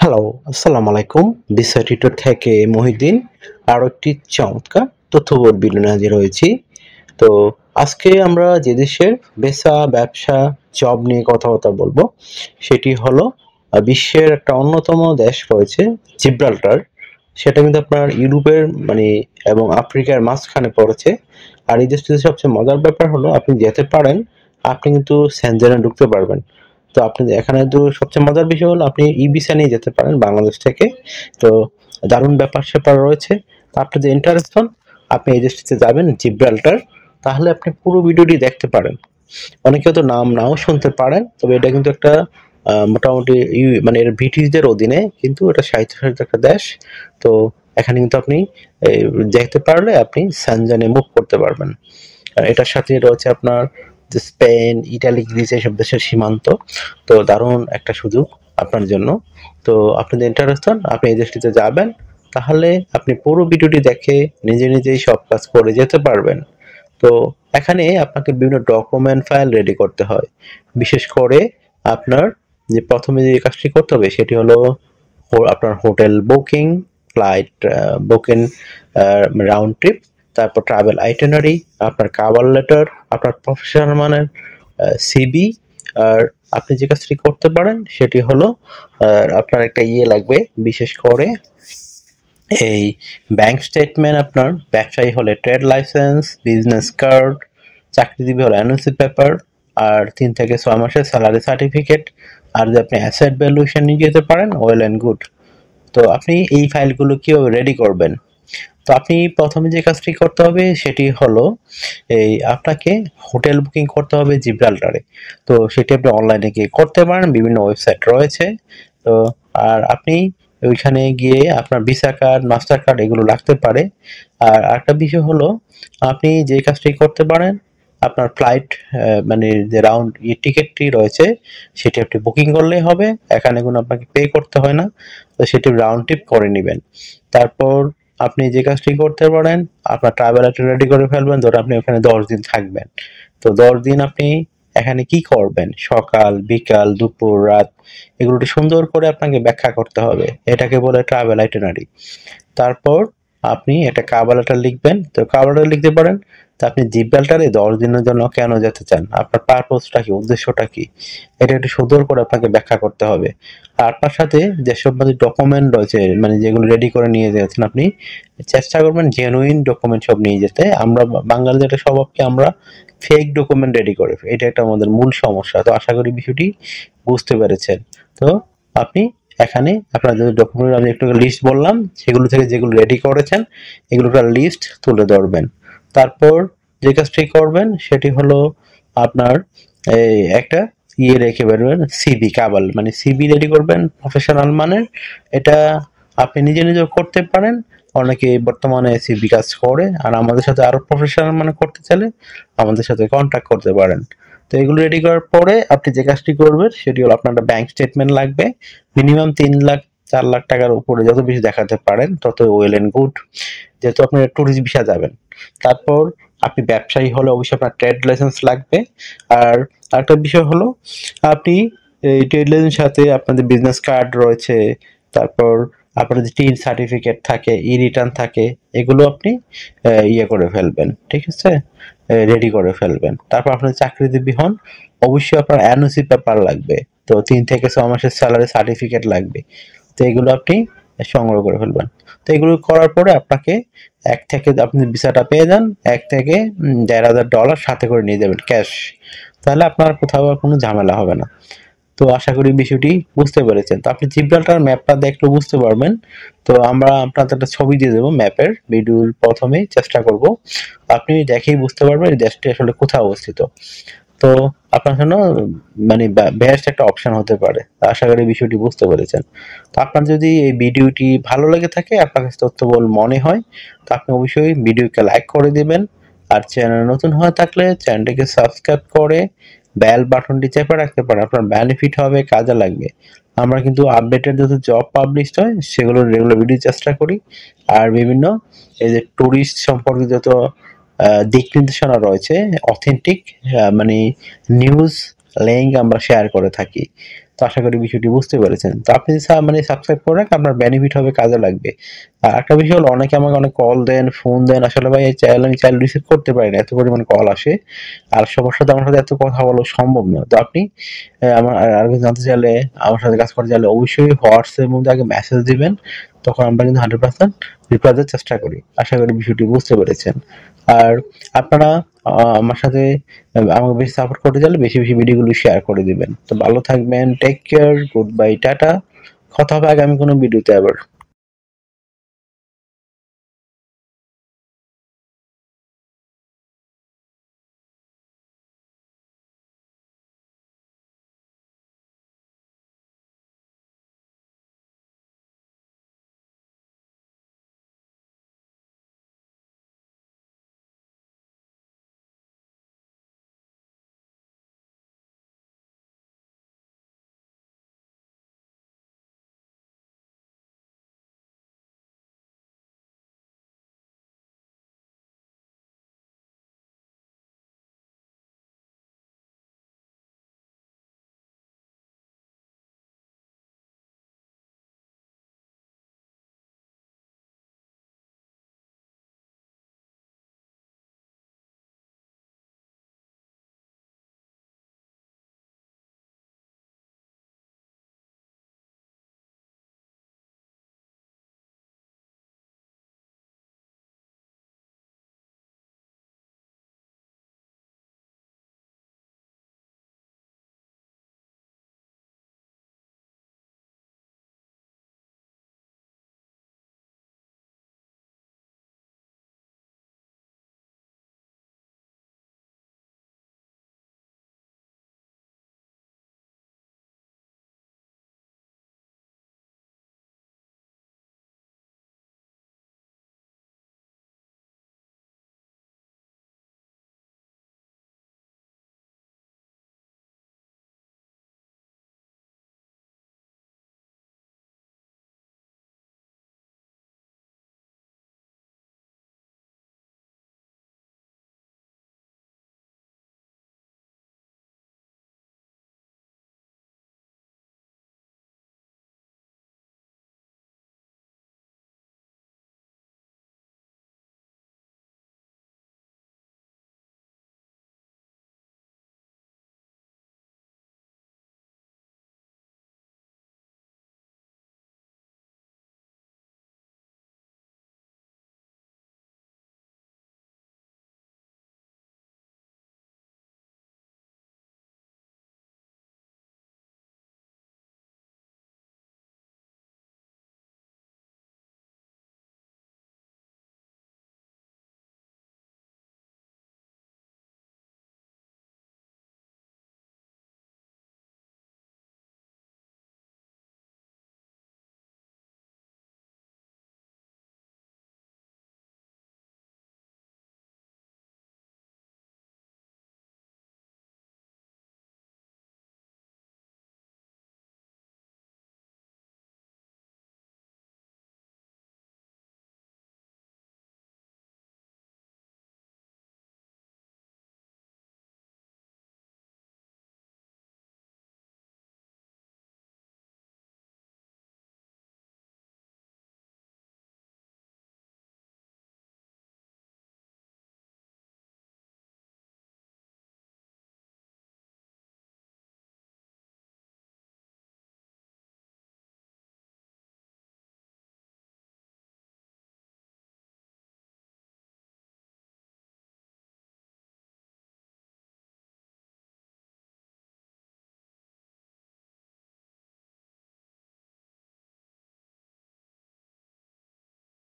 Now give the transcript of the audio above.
Hello, আসসালামু আলাইকুম। বিসয় টিউটর থেকে মহিউদ্দিন আরো একটি চমৎকার তথ্যবহুল ভিডিও নিয়ে হাজির হয়েছি। তো আজকে আমরা যে দেশের ভিসা, ব্যবসা, জব নিয়ে কথাবার্তা বলবো সেটি হলো বিশ্বের একটা অন্যতম দেশ রয়েছে জিব্রাল্টার। সেটা কিন্তু আপনার ইউরোপের এবং আফ্রিকার মাঝখানে পড়েছে। আর এই দেশটিতে সবচেয়ে মজার ব্যাপার হলো আপনি যেতে পারেন, আপনি কিন্তু সেনজেনে ঢুকতে পারবেন। তো আপনি এখানে তো সবচেয়ে মজার বিষয় হলো আপনি ই-ভিসা নিয়ে যেতে পারেন বাংলাদেশ থেকে। তো দারুণ ব্যাপার-স্যাপার রয়েছে। তো আপনি যদি ইন্টারেস্ট হন, আপনি এই দেশটিতে যাবেন জিব্রাল্টার, তাহলে আপনি পুরো ভিডিওটি দেখতে পারেন। অনেকে হয়তো নাম নাও শুনতে পারেন, তবে এটা কিন্তু একটা মোটামুটি এর ব্রিটিশদের অধীনে, কিন্তু এটা স্বায়ত্তশাসিত একটা দেশ। তো এখানে কিন্তু আপনি এই দেখতে পারলে আপনি সেনজেনে মুভ করতে পারবেন। এটার সাথে রয়েছে আপনার যে স্পেন, ইটালি, গ্রিস এসব দেশের সীমান্ত। তো দারুণ একটা সুযোগ আপনার জন্য। তো আপনি যদি ইন্টারেস্ট হন, আপনি এই দেশটিতে যাবেন, তাহলে আপনি পুরো ভিডিওটি দেখে নিজেই সব কাজ করে যেতে পারবেন। তো এখানে আপনাকে বিভিন্ন ডকুমেন্ট ফাইল রেডি করতে হয়। বিশেষ করে আপনার যে প্রথমে যে কাজটি করতে হবে সেটি হলো আপনার hotel booking, flight booking, round trip, তারপর ট্রাভেল আইটিনারি, আপনার কভার লেটার, আপনার প্রফেশনাল মানের সিভি। আর আপনি যে কাজটি করতে পারেন সেটি হলো আপনার একটা লাগবে, বিশেষ করে এই ব্যাংক স্টেটমেন্ট, আপনার ব্যবসায়ী হলে ট্রেড লাইসেন্স, বিজনেস কার্ড, চাকরিজীবী হলে এনওসি পেপার, আর 3 থেকে 6 মাসের স্যালারি সার্টিফিকেট। আর যদি আপনি অ্যাসেট ভ্যালুয়েশন নিয়ে যেতে পারেন, ওয়েল অ্যান্ড গুড। তো আপনি এই ফাইলগুলো কিভাবে রেডি করবেন? তো আপনি প্রথমে যে কাজটি করতে হবে সেটি হলো আপনাকে হোটেল বুকিং করতে হবে জিব্রাল্টারে। তো সেটি আপনি অনলাইনে গিয়ে করতে পারেন, বিভিন্ন ওয়েবসাইট রয়েছে। তো আর আপনি ওইখানে গিয়ে আপনার ভিসা কার্ড, মাস্টার কার্ড এগুলো লাগতে পারে। আর আরেকটা বিষয় হলো আপনি যে কাজটি করতে পারেন, আপনার ফ্লাইট যে রাউন্ড টিকিটটি রয়েছে সেটি আপনি বুকিং করলেই হবে। এখানে কোনো আপনাকে পে করতে হয় না। তো সেটি রাউন্ড ট্রিপ করে নেবেন। তারপর আপনি যে কাজটি করতে পারেন, আপনার ট্রাভেল রেডি করে ফেলবেন। ধরুন আপনি ওখানে 10 দিন থাকবেন। তো 10 দিন আপনি এখানে কি করবেন, সকাল, বিকাল, দুপুর, রাত, এগুলোটি সুন্দর করে আপনাকে ব্যাখ্যা করতে হবে। এটাকে বলে ট্রাভেল আইটিনারি। তারপর আপনি একটা কভার লেটার লিখবেন। তো কভার লেটার লিখতে পারেন তো আপনি জিব্রাল্টারে 10 দিনের জন্য কেন যেতে চান, আপনার পারপোজটা কি, উদ্দেশ্যটা কি, এটা একটু সুন্দর করে আপনাকে ব্যাখ্যা করতে হবে। আর আপনার সাথে যেসব ডকুমেন্ট রয়েছে, যেগুলো রেডি করে নিয়ে যাচ্ছেন, আপনি চেষ্টা করবেন জেনুইন ডকুমেন্ট সব নিয়ে যেতে। আমরা বাঙালিদের একটা স্বভাবকে আমরা ফেক ডকুমেন্ট রেডি করে ফেলি। এটা একটা আমাদের মূল সমস্যা। তো আশা করি বিষয়টি বুঝতে পেরেছেন। তো আপনি এখানে আপনার যে ডকুমেন্ট আমি একটু লিস্ট বললাম, সেগুলো থেকে যেগুলো রেডি করেছেন এগুলোর লিস্ট তুলে ধরবেন। তারপর যে কাজটি করবেন সেটি হলো আপনার একটা রেখে বেরবেন, সিভি কাবাল সিভি রেডি করবেন প্রফেশনাল মানের। এটা আপনি নিজেও করতে পারেন। অনেকে বর্তমানে সিভি কাজ করে, আর আমাদের সাথে আরো প্রফেশনাল করতে চাইলে আমাদের সাথে কন্ট্যাক্ট করতে পারেন। তো এগুলো রেডি করার পরে আপনি যে কাজটি করবেন সেটি হলো আপনার একটা ব্যাংক স্টেটমেন্ট লাগবে। মিনিমাম 3 লাখ 4 লাখ টাকার উপরে যত বেশি দেখাতে পারেন তত ওয়েল এন্ড গুড, যেহেতু আপনি ট্যুরিস্ট ভিসা যাবেন। তারপর আপনি ব্যবসায়ী হলে অবশ্যই আপনার ট্রেড লাইসেন্স লাগবে। আর আরেকটা বিষয় হলো আপনি এই ট্রেড লাইসেন্সের সাথে আপনাদের বিজনেস কার্ড রয়েছে, তারপর আপনার যে টিন সার্টিফিকেট থাকে, ই রিটার্ন থাকে, এগুলো আপনি করে ফেলবেন, ঠিক আছে, রেডি করে ফেলবেন। তারপর আপনার চাকরিজীবী হন, অবশ্যই আপনার এনওসি পেপার লাগবে। তো 3 থেকে 6 মাসের স্যালারি সার্টিফিকেট লাগবে। তো এগুলো আপনি সংগ্রহ করে ফেলবেন। তো এগুলো করার পরে আপনাকে আপনি ভিসাটা পেয়ে যান, $1,000 সাথে করে নিয়ে যাবেন ক্যাশ। তাহলে আপনার কোথাও আর কোনো ঝামেলা হবে না। তো আশা করি বিষয়টি বুঝতে পেরেছেন। তো আপনি জিব্রাল্টার ম্যাপটা দেখলে বুঝতে পারবেন। তো আমরা আপনাদের একটা ছবি দিয়ে দেবো ম্যাপের, ভিডিওর প্রথমেই চেষ্টা করব। আপনি দেখেই বুঝতে পারবেন এই দেশটি আসলে কোথায় অবস্থিত। তো আপনার জন্য বেস্ট একটা অপশন হতে পারে। আশা করি বিষয়টি বুঝতে পেরেছেন। তো আপনার যদি এই ভিডিওটি ভালো লেগে থাকে, আপনার কাছে তথ্যবহুল মনে হয়, তো আপনি অবশ্যই ভিডিওকে লাইক করে দিবেন। আর চ্যানেল নতুন হয়ে থাকলে চ্যানেলটিকে সাবস্ক্রাইব করে বেল বাটনটি চেপে রাখতে পারেন। আপনার বেনিফিট হবে, কাজে লাগবে। আমরা কিন্তু আপডেটেড যত জব পাবলিশ হয় সেগুলো রেগুলার ভিডিও চেষ্টা করি। আর বিভিন্ন এই যে টুরিস্ট সম্পর্কিত যত দিক নির্দেশনা রয়েছে, অথেন্টিক নিউজ লিঙ্ক আমরা শেয়ার করে থাকি। তো তো আশা করি বিষয়টি বুঝতে পেরেছেন। তো আপনি মানে সাবস্ক্রাইব করে রাখেন, আপনার বেনিফিট হবে, কাজে লাগবে। আর একটা বিষয় হলো, অনেকে আমাকে অনেক কল দেন, ফোন দেন। আসলে ভাই এই আমি চাইলে রিসিভ করতে পারি না, এত পরিমাণ কল আসে। আর সবার সাথে আমার সাথে এত কথা বলা সম্ভব না। তো আপনি আমার আর কিছু জানতে চাইলে, আমার সাথে কাজ করতে চাইলে অবশ্যই হোয়াটসঅ্যাপ এর মধ্যে আগে মেসেজ দিবেন। তখন আমরা কিন্তু 100% রিপ্লাই দেওয়ার চেষ্টা করি। আশা করি বিষয়টি বুঝতে পেরেছেন। আর আপনারা আমার সাথে আমাকে বেশি সাপোর্ট করতে চাইলে বেশি বেশি ভিডিওগুলো শেয়ার করে দিবেন। তো ভালো থাকবেন, take care, good bye, tata. কথা হবে আগামী কোনো ভিডিওতে আবার।